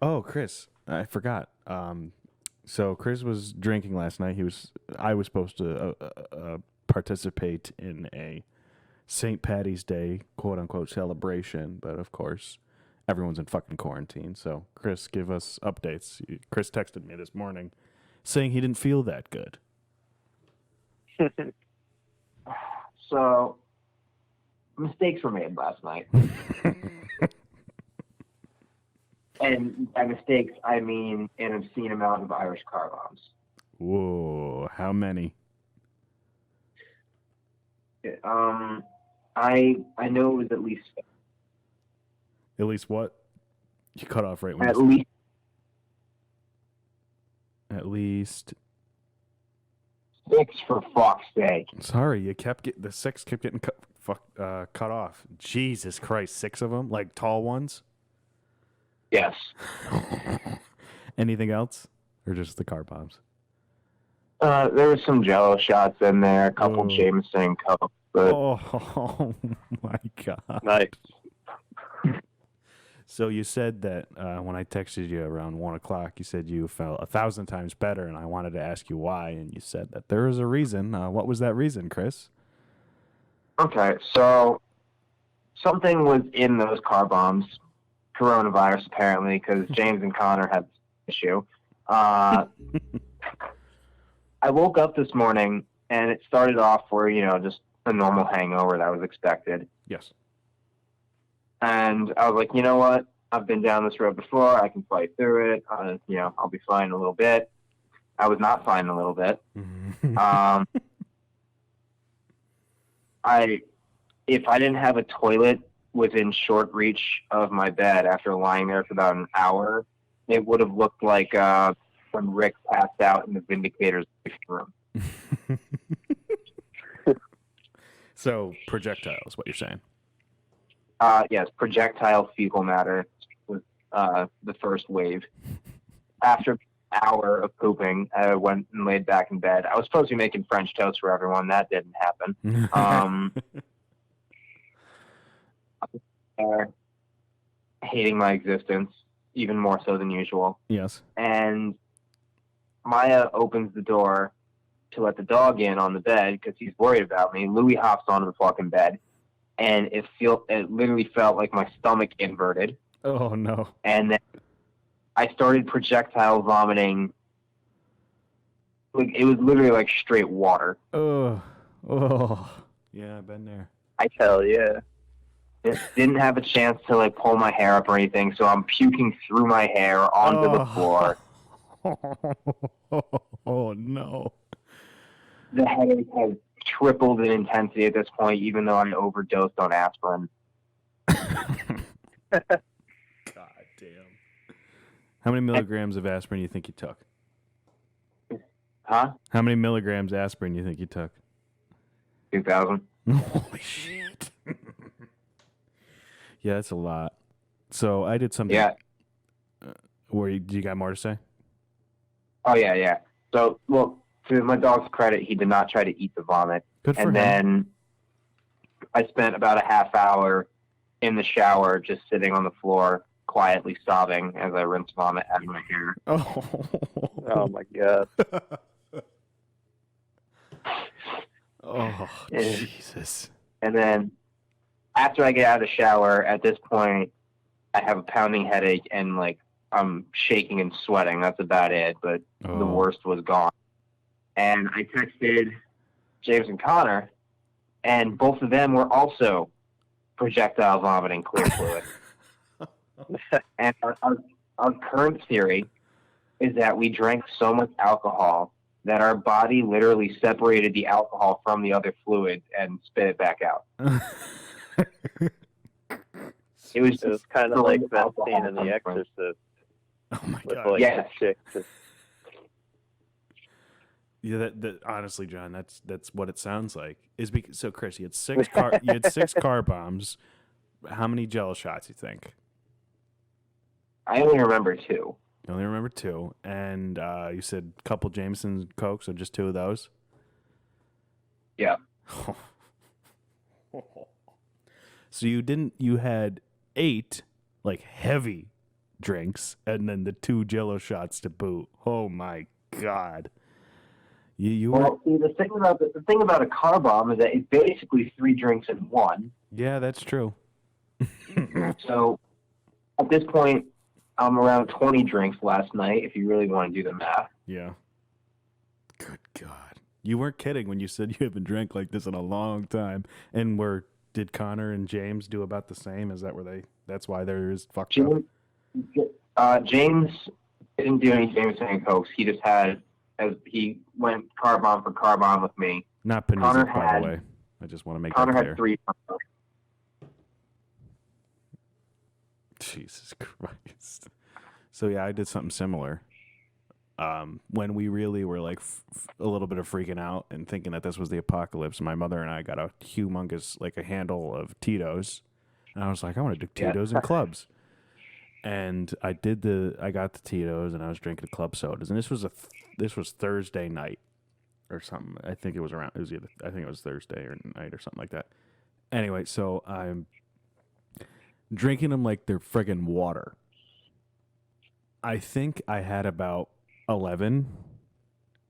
Oh, Chris, I forgot. So Chris was drinking last night. I was supposed to participate in a St. Patty's Day quote unquote celebration, but of course, everyone's in fucking quarantine. So Chris, give us updates. Chris texted me this morning saying he didn't feel that good. So mistakes were made last night. And by mistakes, I mean an obscene amount of Irish car bombs. Whoa, how many? I know it was At least what? You cut off right when at you least at least. six for fuck's sake. Sorry, the six kept getting cut off. Jesus Christ, six of them, like tall ones. Yes. Anything else, or just the car bombs? There was some Jello shots in there, a couple Oh. Jameson Coke, but Oh my god! Nice. So you said that when I texted you around 1 o'clock, you said you felt 1,000 times better, and I wanted to ask you why, and you said that there was a reason. What was that reason, Chris? okay. So something was in those car bombs, coronavirus apparently, because James and Connor had this issue. I woke up this morning and it started off where just a normal hangover that was expected. Yes. And I was like, you know what? I've been down this road before. I can fight through it. I'll be fine in a little bit. I was not fine in a little bit. If I didn't have a toilet within short reach of my bed after lying there for about an hour, it would have looked like when Rick passed out in the Vindicator's room. So projectile is what you're saying. Yes, projectile fecal matter was the first wave. After an hour of pooping, I went and laid back in bed. I was supposed to be making French toast for everyone. That didn't happen. I was hating my existence, even more so than usual. Yes. And Maya opens the door to let the dog in on the bed because he's worried about me. Louis hops onto the fucking bed, and it literally felt like my stomach inverted. Oh no! And then I started projectile vomiting. Like it was literally like straight water. Oh, yeah, I've been there. Hell yeah. It didn't have a chance to like pull my hair up or anything, so I'm puking through my hair onto the floor. Oh no! The headache has tripled in intensity at this point, even though I overdosed on aspirin. God damn! How many milligrams of aspirin do you think you took? Huh? How many milligrams aspirin do you think you took? 2,000. Holy shit! Yeah, that's a lot. So I did something. Yeah. Do you got more to say? Oh yeah. So, well, to my dog's credit, he did not try to eat the vomit. Good for him. And then I spent about a half hour in the shower just sitting on the floor, quietly sobbing as I rinsed vomit out of my hair. Oh my god. Oh, Jesus. And then after I get out of the shower, at this point, I have a pounding headache and like I'm shaking and sweating. That's about it. But the worst was gone. And I texted James and Connor, and both of them were also projectile vomiting clear fluid. And our current theory is that we drank so much alcohol that our body literally separated the alcohol from the other fluid and spit it back out. It was kind of like that scene in The Exorcist. Oh my with, god! Like, yes. chick just... Yeah, that honestly, John, that's what it sounds like. So, Chris, you had six car bombs. How many Jello shots you think? I only remember 2. You only remember 2, and you said a couple Jameson Cokes, so just 2 of those. Yeah. So you had 8 like heavy drinks and then the 2 Jello shots to boot. Oh my God! You were Well, see, the thing about a car bomb is that it's basically 3 drinks in one. yeah, that's true. So at this point, I'm around 20 drinks last night. If you really want to do the math. Yeah. Good God. You weren't kidding when you said you haven't drank like this in a long time. And did Connor and James do about the same? Is that that's why there is fucked up? James didn't do any Jameson and Cokes. He just he went car bomb for car bomb with me. Not Panizzic, by the way. I just want to make Connor that clear. had 3. Jesus Christ. So yeah, I did something similar. When we really were like a little bit of freaking out and thinking that this was the apocalypse, my mother and I got a humongous, like a handle of Tito's. And I was like, I want to do Tito's and clubs. And I got the Tito's and I was drinking the club sodas. And this was Thursday night or something. I think it was Thursday or night or something like that. Anyway, so I'm drinking them like they're friggin' water. I think I had about 11,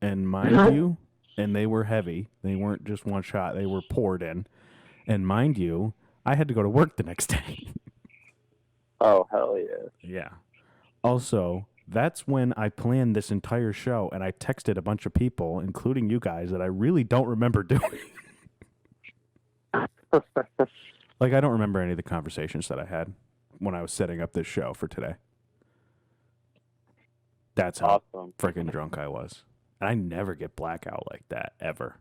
and mind you, and they were heavy. They weren't just one shot. They were poured in. And mind you, I had to go to work the next day. Oh, hell yeah. Yeah. Also, that's when I planned this entire show, and I texted a bunch of people, including you guys, that I really don't remember doing. Like, I don't remember any of the conversations that I had when I was setting up this show for today. That's how freaking drunk I was. And I never get blackout like that, ever.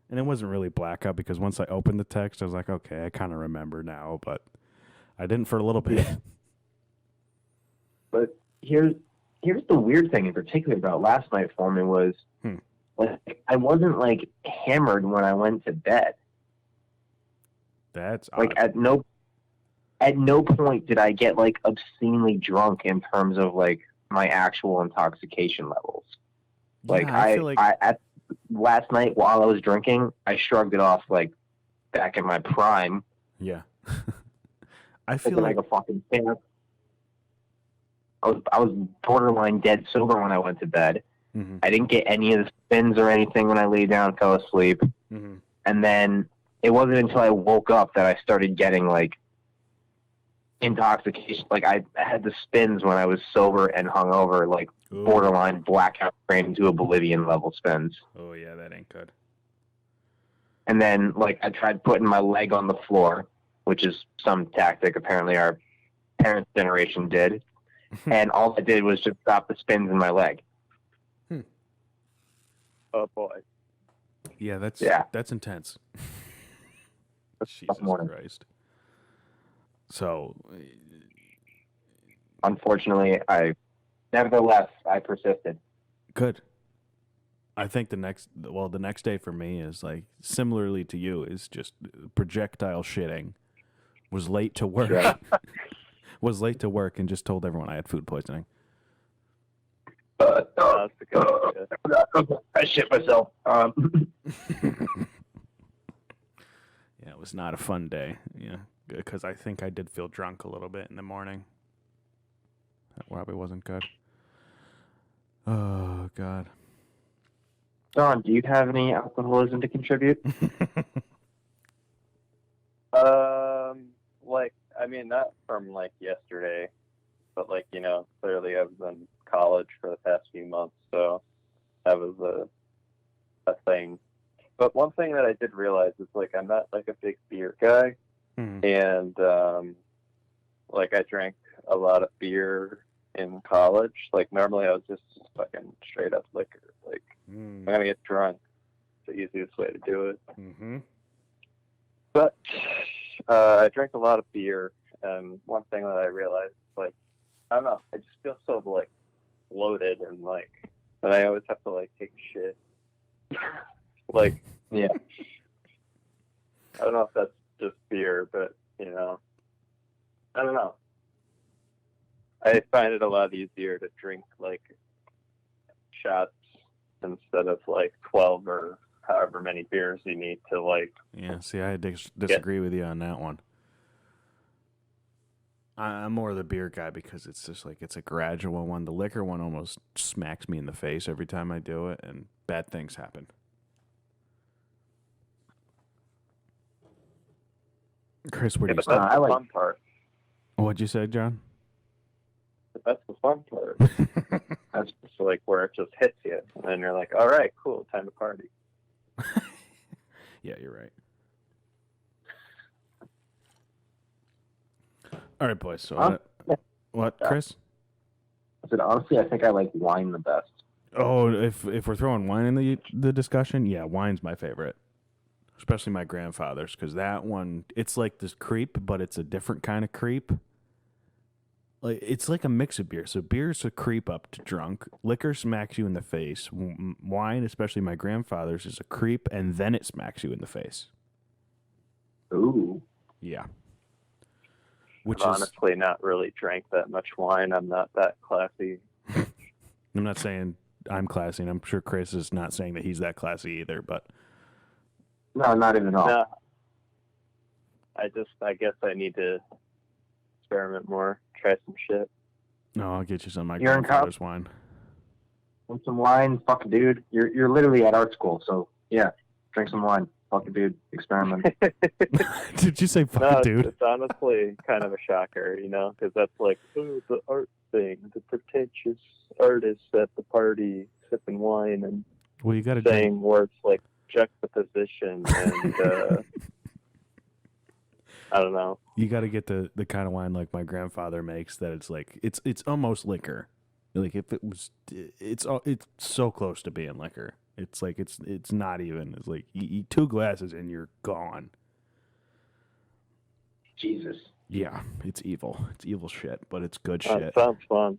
And it wasn't really blackout because once I opened the text, I was like, okay, I kind of remember now, but I didn't for a little bit. But here's the weird thing in particular about last night for me was like I wasn't like hammered when I went to bed. That's like odd. at no point did I get like obscenely drunk in terms of like my actual intoxication levels. Like yeah, I feel like at last night while I was drinking, I shrugged it off like back in my prime. Yeah. I feel like a fucking fan. I was borderline dead sober when I went to bed. Mm-hmm. I didn't get any of the spins or anything when I lay down and fell asleep. Mm-hmm. And then it wasn't until I woke up that I started getting like intoxication. Like I had the spins when I was sober and hungover, like borderline blackout brain into oblivion level spins. Oh yeah, that ain't good. And then like I tried putting my leg on the floor, which is some tactic apparently our parents' generation did. And all I did was just stop the spins in my leg. Oh boy. Yeah, that's intense. Jesus Christ. So, unfortunately, nevertheless, I persisted. Good. I think the next day for me is like similarly to you is just projectile shitting. Was late to work. Yeah. Was late to work and just told everyone I had food poisoning. That's a good idea. I shit myself. Yeah, it was not a fun day. Yeah, because I think I did feel drunk a little bit in the morning. That probably wasn't good. Oh God. Don, do you have any alcoholism to contribute? Like, I mean, not from like yesterday, but like, you know, clearly I was in college for the past few months, so that was a thing. But one thing that I did realize is like I'm not like a big beer guy, and like I drank a lot of beer in college. Like normally I was just fucking straight up liquor. Like I'm gonna get drunk. It's the easiest way to do it. Mm-hmm. But I drank a lot of beer, and one thing that I realized, like, I don't know, I just feel so like bloated and like that I always have to like take shit. Like, yeah. I don't know if that's just beer, but you know, I don't know. I find it a lot easier to drink like shots instead of like 12 or however many beers you need to like. Yeah, see, I disagree with you on that one. I'm more the beer guy because it's just like it's a gradual one. The liquor one almost smacks me in the face every time I do it, and bad things happen. Chris, where Yeah, do you but that's stand? I the like- fun part. What'd you say, John? But that's the fun part. That's just like where it just hits you, and then you're like, all right, cool, time to party. Yeah, you're right. All right, boys. So what, Yeah. Chris? I said, honestly, I think I like wine the best. Oh, if we're throwing wine in the discussion, yeah, wine's my favorite, especially my grandfather's, because that one it's like this creep, but it's a different kind of creep. Like it's like a mix of beer. So beer's a creep up to drunk. Liquor smacks you in the face. Wine, especially my grandfather's, is a creep, and then it smacks you in the face. Ooh. Yeah. Which I've is honestly not really drank that much wine. I'm not that classy. I'm not saying I'm classy, and I'm sure Chris is not saying that he's that classy either, but No, not even at all. No, I guess I need to experiment more, try some shit. no, I'll get you some of my You're in grandfather's wine. Want some wine? Fuck, dude. You're literally at art school, so yeah, drink some wine. Fuck, dude. Experiment. Did you say fuck No, dude? it's honestly kind of a shocker, because that's like, oh, the art thing, the pretentious artist at the party sipping wine and Well, you got to drink. saying words like juxtaposition and I don't know. You got to get the kind of wine like my grandfather makes. That it's like it's almost liquor. Like if it was, it's so close to being liquor. It's like it's not even. It's like you eat 2 glasses and you're gone. Jesus. Yeah, it's evil. It's evil shit, but it's good That shit. sounds fun.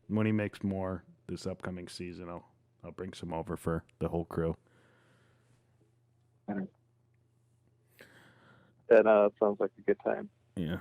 When he makes more this upcoming season, I'll bring some over for the whole crew. That sounds like a good time. Yeah.